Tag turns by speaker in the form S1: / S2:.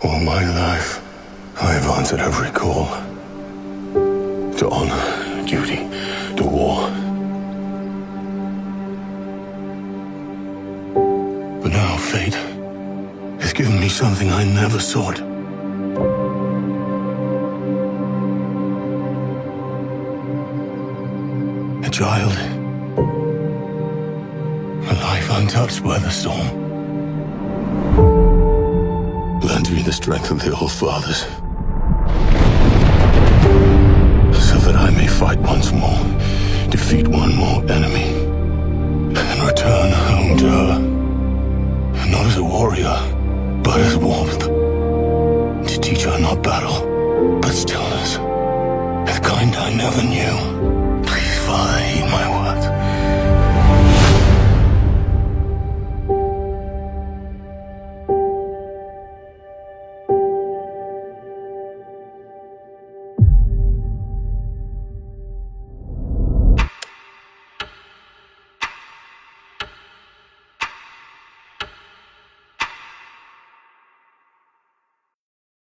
S1: All my life, I have answered every call. To honor, duty, to war. But now fate has given me something I never sought. A child. A life untouched by the storm. Lend me the strength of the old fathers, so that I may fight once more, defeat one more enemy, and return home to her, not as a warrior, but as warmth, to teach her not battle, but stillness, the kind I never knew.